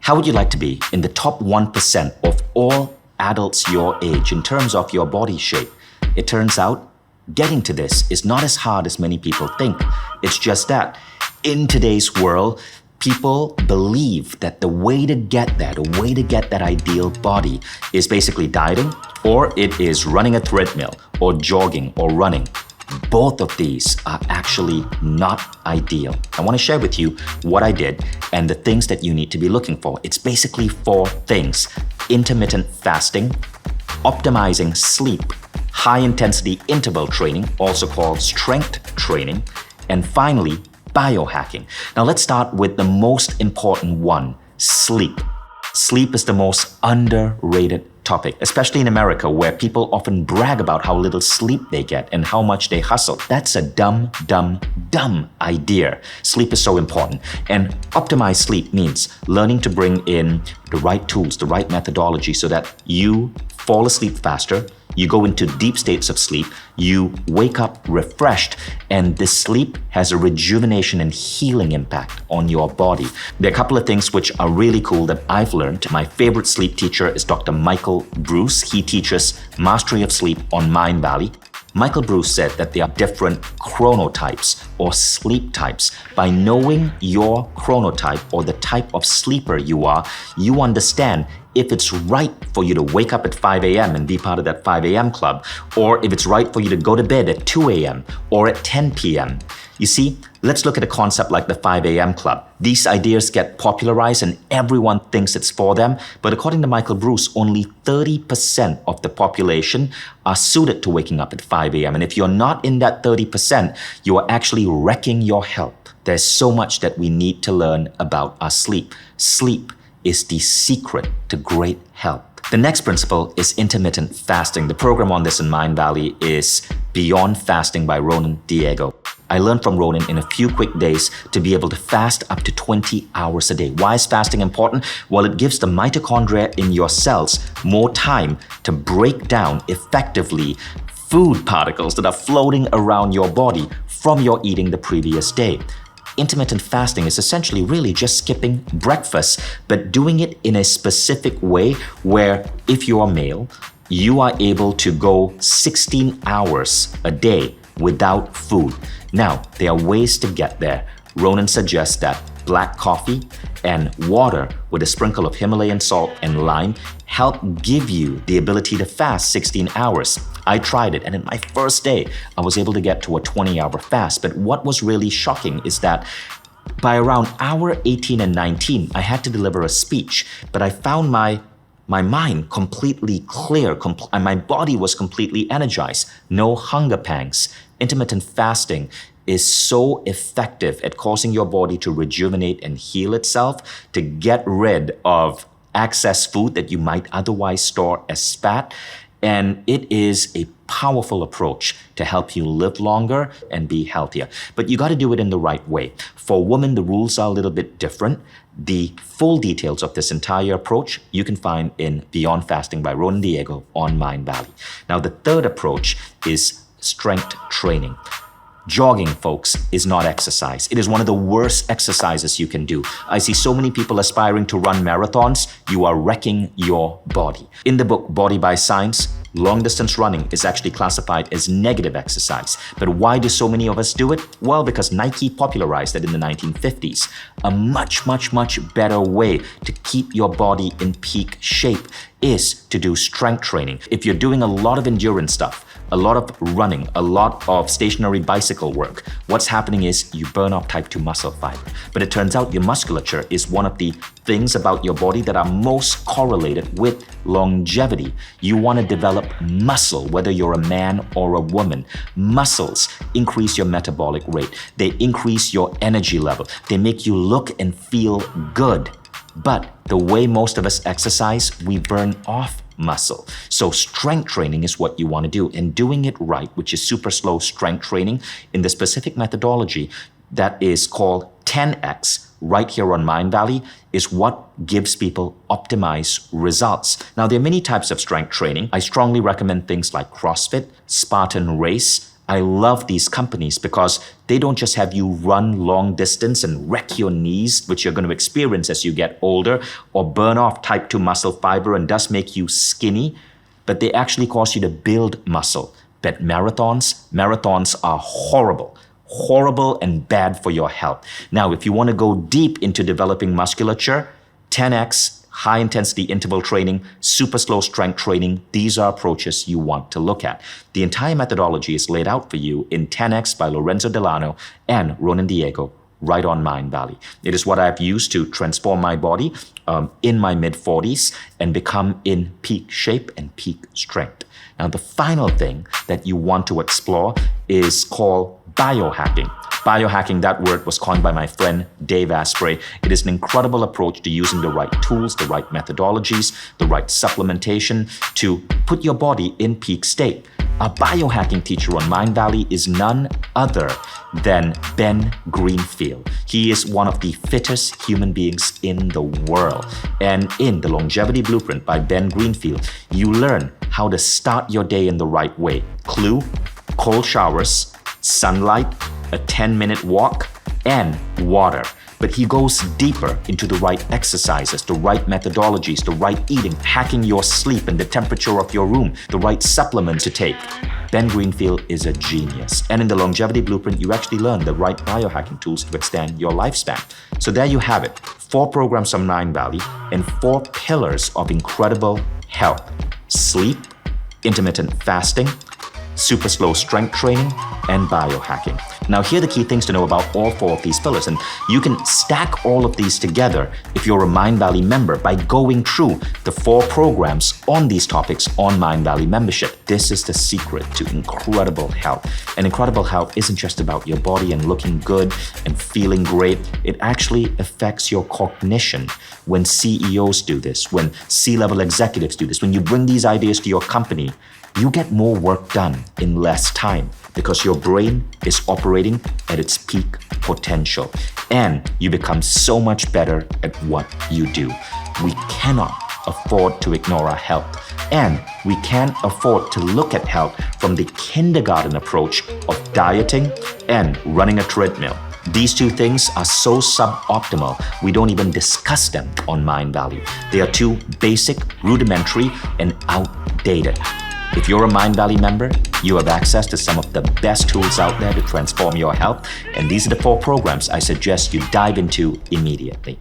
How would you like to be in the top 1% of all adults your age in terms of your body shape? It turns out getting to this is not as hard as many people think. It's just that in today's world, people believe that the way to get there, the way to get that ideal body is basically dieting, or it is running a treadmill, or jogging, or running. Both of these are actually not ideal. I want to share with you what I did and the things that you need to be looking for. It's basically 4 things: intermittent fasting, optimizing sleep, high-intensity interval training, also called strength training, and finally, biohacking. Now let's start with the most important one, sleep. Sleep is the most underrated topic, especially in America, where people often brag about how little sleep they get and how much they hustle. That's a dumb idea. Sleep is so important. And optimized sleep means learning to bring in the right tools, the right methodology so that you fall asleep faster, you go into deep states of sleep, you wake up refreshed, and this sleep has a rejuvenation and healing impact on your body. There are a couple of things which are really cool that I've learned. My favorite sleep teacher is Dr. Michael Bruce. He teaches Mastery of Sleep on Mindvalley. Michael Bruce said that there are different chronotypes or sleep types. By knowing your chronotype or the type of sleeper you are, you understand if it's right for you to wake up at 5 a.m. and be part of that 5 a.m. club, or if it's right for you to go to bed at 2 a.m. or at 10 p.m. You see, let's look at a concept like the 5 a.m. club. These ideas get popularized and everyone thinks it's for them, but according to Michael Bruce, only 30% of the population are suited to waking up at 5 a.m. And if you're not in that 30%, you are actually wrecking your health. There's so much that we need to learn about our sleep. Sleep is the secret to great health. The next principle is intermittent fasting. The program on this in Mindvalley is Beyond Fasting by Ronan Diego. I learned from Ronan in a few quick days to be able to fast up to 20 hours a day. Why is fasting important? Well, it gives the mitochondria in your cells more time to break down effectively food particles that are floating around your body from your eating the previous day. Intermittent fasting is essentially really just skipping breakfast, but doing it in a specific way where if you are male, you are able to go 16 hours a day without food. Now, there are ways to get there. Ronan suggests that black coffee and water with a sprinkle of Himalayan salt and lime help give you the ability to fast 16 hours. I tried it, and in my first day, I was able to get to a 20-hour fast. But what was really shocking is that by around hour 18 and 19, I had to deliver a speech, but I found my mind completely clear, and my body was completely energized. No hunger pangs. Intermittent fasting is so effective at causing your body to rejuvenate and heal itself, to get rid of excess food that you might otherwise store as fat. And it is a powerful approach to help you live longer and be healthier. But you got to do it in the right way. For women, the rules are a little bit different. The full details of this entire approach you can find in Beyond Fasting by Ronan Diego on Mindvalley. Now, the third approach is strength training. Jogging, folks, is not exercise. It is one of the worst exercises you can do. I see so many people aspiring to run marathons. You are wrecking your body. In the book, Body by Science, long-distance running is actually classified as negative exercise. But why do so many of us do it? Well, because Nike popularized it in the 1950s. A much better way to keep your body in peak shape is to do strength training. If you're doing a lot of endurance stuff, a lot of running, a lot of stationary bicycle work, what's happening is you burn off type 2 muscle fiber. But it turns out your musculature is one of the things about your body that are most correlated with longevity. You want to develop muscle, whether you're a man or a woman. Muscles increase your metabolic rate. They increase your energy level. They make you look and feel good. But the way most of us exercise, we burn off muscle. So strength training is what you want to do, and doing it right, which is super slow strength training in the specific methodology that is called 10X right here on Mindvalley, is what gives people optimized results. Now, there are many types of strength training. I strongly recommend things like CrossFit, Spartan Race, I love these companies because they don't just have you run long distance and wreck your knees, which you're going to experience as you get older, or burn off type 2 muscle fiber and thus make you skinny, but they actually cause you to build muscle. But marathons are horrible and bad for your health. Now, if you want to go deep into developing musculature, 10x, high intensity interval training, super slow strength training, these are approaches you want to look at. The entire methodology is laid out for you in 10x by Lorenzo Delano and Ronan Diego right on Mindvalley. It is what I've used to transform my body in my mid-40s and become in peak shape and peak strength. Now, the final thing that you want to explore is called biohacking. Biohacking, that word was coined by my friend Dave Asprey. It is an incredible approach to using the right tools, the right methodologies, the right supplementation to put your body in peak state. Our biohacking teacher on Mindvalley is none other than Ben Greenfield. He is one of the fittest human beings in the world. And in the Longevity Blueprint by Ben Greenfield, you learn how to start your day in the right way. Clue: cold showers, sunlight, a 10-minute walk, and water. But he goes deeper into the right exercises, the right methodologies, the right eating, hacking your sleep and the temperature of your room, the right supplements to take. Ben Greenfield is a genius. And in the Longevity Blueprint, you actually learn the right biohacking tools to extend your lifespan. So there you have it. 4 programs on Mindvalley and 4 pillars of incredible health: sleep, intermittent fasting, super slow strength training, and biohacking. Now, here are the key things to know about all 4 of these pillars, and you can stack all of these together if you're a Mindvalley member by going through the 4 programs on these topics on Mindvalley membership. This is the secret to incredible health. And incredible health isn't just about your body and looking good and feeling great. It actually affects your cognition. When CEOs do this, when C-level executives do this, when you bring these ideas to your company, you get more work done in less time because your brain is operating at its peak potential and you become so much better at what you do. We cannot afford to ignore our health, and we can't afford to look at health from the kindergarten approach of dieting and running a treadmill. These 2 things are so suboptimal, we don't even discuss them on Mindvalley. They are too basic, rudimentary, and outdated. If you're a Mindvalley member, you have access to some of the best tools out there to transform your health, and these are the 4 programs I suggest you dive into immediately.